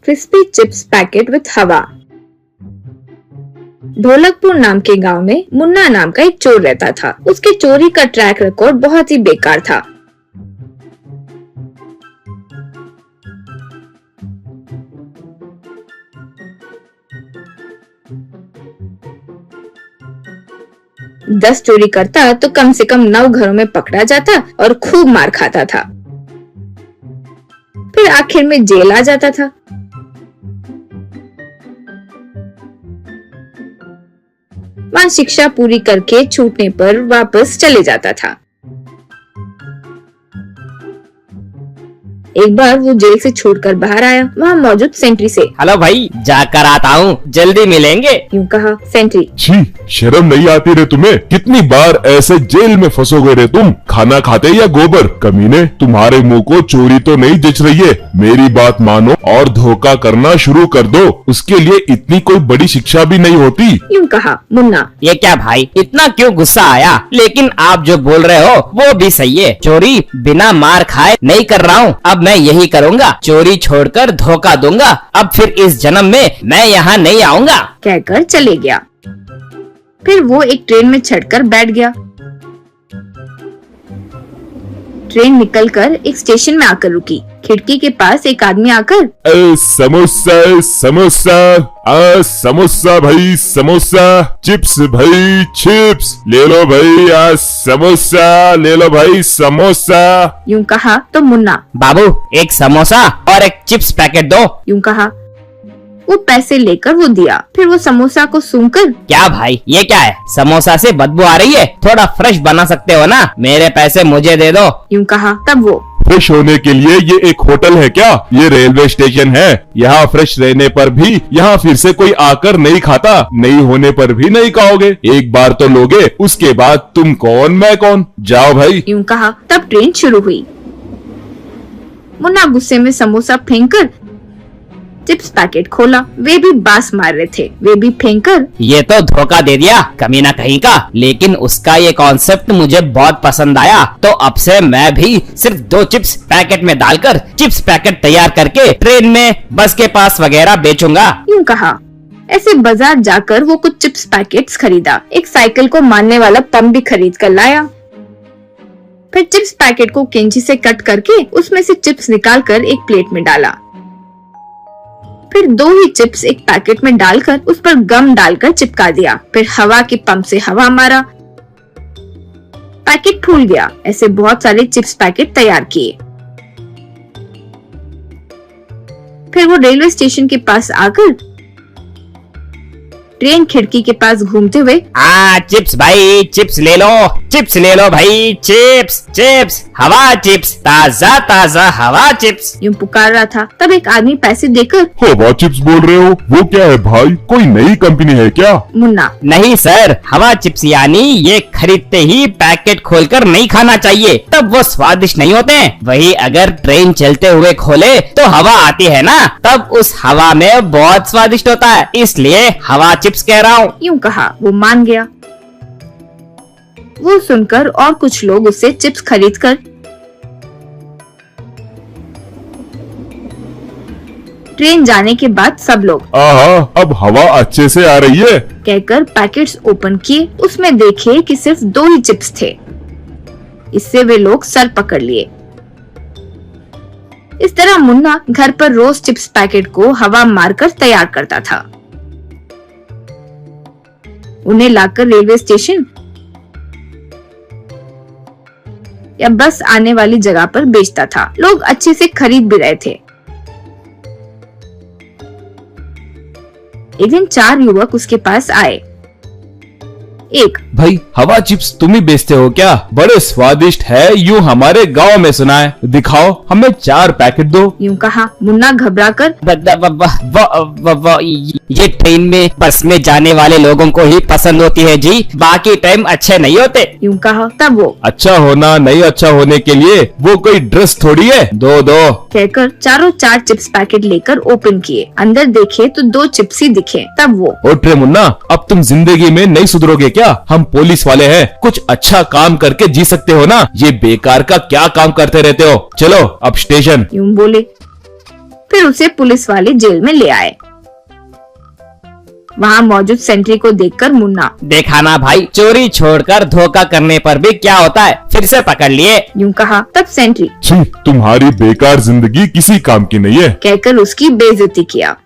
Crispy chips packet with हवा। ढोलकपुर नाम के गांव में मुन्ना नाम का एक चोर रहता था। उसके चोरी का ट्रैक रिकॉर्ड बहुत ही बेकार था। दस चोरी करता तो कम से कम 9 घरों में पकड़ा जाता और खूब मार खाता था। फिर आखिर में जेल आ जाता था। वहाँ शिक्षा पूरी करके छूटने पर वापस चले जाता था। एक बार वो जेल से छूटकर बाहर आया। वहाँ मौजूद सेंट्री से, हेलो भाई, जाकर आता हूँ, जल्दी मिलेंगे, यूँ कहा सेंट्री। छी, शर्म नहीं आती रे तुम्हें? कितनी बार ऐसे जेल में फंसोगे रे तुम? खाना खाते या गोबर? कमीने, तुम्हारे मुंह को चोरी तो नहीं जच रही है। मेरी बात मानो और धोखा करना शुरू कर दो। उसके लिए इतनी कोई बड़ी शिक्षा भी नहीं होती, यूँ कहा मुन्ना। ये क्या भाई, इतना क्यों गुस्सा आया? लेकिन आप जो बोल रहे हो वो भी सही है। चोरी बिना मार खाए नहीं कर रहा हूँ। अब मैं यही करूँगा, चोरी छोड़कर धोखा दूंगा। अब फिर इस जन्म में मैं यहाँ नहीं आऊँगा, कहकर चले गया। फिर वो एक ट्रेन में चढ़कर बैठ गया। ट्रेन निकलकर एक स्टेशन में आकर रुकी। खिड़की के पास एक आदमी आकर, समोसा समोसा, समोसा भाई समोसा, चिप्स भाई चिप्स, ले लो भाई समोसा, ले लो भाई समोसा, यूँ कहा तो मुन्ना, बाबू एक समोसा और एक चिप्स पैकेट दो, यूँ कहा। वो पैसे लेकर वो दिया। फिर वो समोसा को सूंघकर, क्या भाई ये क्या है? समोसा से बदबू आ रही है, थोड़ा फ्रेश बना सकते हो ना? मेरे पैसे मुझे दे दो, यूँ कहा। तब वो, फ्रेश होने के लिए ये एक होटल है क्या? ये रेलवे स्टेशन है। यहाँ फ्रेश रहने पर भी यहाँ फिर से कोई आकर नहीं खाता, नहीं होने पर भी नहीं खाओगे। एक बार तो लोगे, उसके बाद तुम कौन मैं कौन। जाओ भाई, यूँ कहा। तब ट्रेन शुरू हुई। मुन्ना गुस्से में समोसा फेंककर चिप्स पैकेट खोला। वे भी बास मार रहे थे। वे भी फेंककर, ये तो धोखा दे दिया कमीना कहीं का। लेकिन उसका ये कॉन्सेप्ट मुझे बहुत पसंद आया। तो अब से मैं भी सिर्फ 2 चिप्स पैकेट में डालकर चिप्स पैकेट तैयार करके ट्रेन में, बस के पास वगैरह बेचूंगा, यूँ कहा। ऐसे बाजार जाकर वो कुछ चिप्स पैकेट्स खरीदा। एक साइकिल को मारने वाला पंप भी खरीद कर लाया। फिर चिप्स पैकेट को कैंची से कट करके उसमें से चिप्स निकालकर एक प्लेट में डाला। फिर 2 ही चिप्स एक पैकेट में डालकर उस पर गम डालकर चिपका दिया। फिर हवा के पंप से हवा मारा, पैकेट फूल गया। ऐसे बहुत सारे चिप्स पैकेट तैयार किए। फिर वो रेलवे स्टेशन के पास आकर ट्रेन खिड़की के पास घूमते हुए, चिप्स भाई चिप्स ले लो, चिप्स ले लो भाई, चिप्स चिप्स, हवा चिप्स, ताजा ताजा हवा चिप्स, यूँ पुकार रहा था। तब एक आदमी पैसे देकर, हवा चिप्स बोल रहे हो? वो क्या है भाई, कोई नई कंपनी है क्या? मुन्ना, नहीं सर, हवा चिप्स यानी ये खरीदते ही पैकेट खोलकर नहीं खाना चाहिए, तब वो स्वादिष्ट नहीं होते हैं। वही अगर ट्रेन चलते हुए खोले तो हवा आती है ना, तब उस हवा में बहुत स्वादिष्ट होता है, इसलिए हवा चिप्स कह रहा हूँ, यूँ कहा। वो मान गया। वो सुनकर और कुछ लोग उससे चिप्स खरीदकर ट्रेन जाने के बाद सब लोग, अब हवा अच्छे से आ रही है, कहकर पैकेट्स ओपन किए। उसमें देखे कि सिर्फ 2 ही चिप्स थे। इससे वे लोग सर पकड़ लिए। इस तरह मुन्ना घर पर रोज चिप्स पैकेट को हवा मारकर तैयार करता था। उन्हें लाकर रेलवे स्टेशन या बस आने वाली जगह पर बेचता था। लोग अच्छे से खरीद भी रहे थे। एक दिन 4 युवक उसके पास आए। एक, भाई हवा चिप्स तुम ही बेचते हो क्या? बड़े स्वादिष्ट है, यूँ हमारे गांव में सुना है, दिखाओ हमें 4 पैकेट दो, यूँ कहा। मुन्ना घबराकर, ये ट्रेन में बस में जाने वाले लोगों को ही पसंद होती है जी, बाकी टाइम अच्छे नहीं होते, यूँ कहा। तब वो, अच्छा होना नहीं अच्छा होने के लिए वो कोई ड्रेस थोड़ी है, दो दो, कहकर चारों 4 चिप्स पैकेट लेकर ओपन किए। अंदर देखे तो 2 चिप्स ही दिखे। तब वो, ओट्रे मुन्ना, अब तुम जिंदगी में नहीं सुधरोगे क्या? हम पुलिस वाले हैं, कुछ अच्छा काम करके जी सकते हो ना, ये बेकार का क्या काम करते रहते हो? चलो अब स्टेशन, यूँ बोले। फिर उसे पुलिस वाले जेल में ले आए। वहाँ मौजूद सेंट्री को देखकर मुन्ना, देखा ना भाई, चोरी छोड़कर धोखा करने पर भी क्या होता है, फिर से पकड़ लिए। यूं कहा। तब सेंट्री छी, तुम्हारी बेकार जिंदगी किसी काम की नहीं है। कहकर उसकी बेइज्जती किया।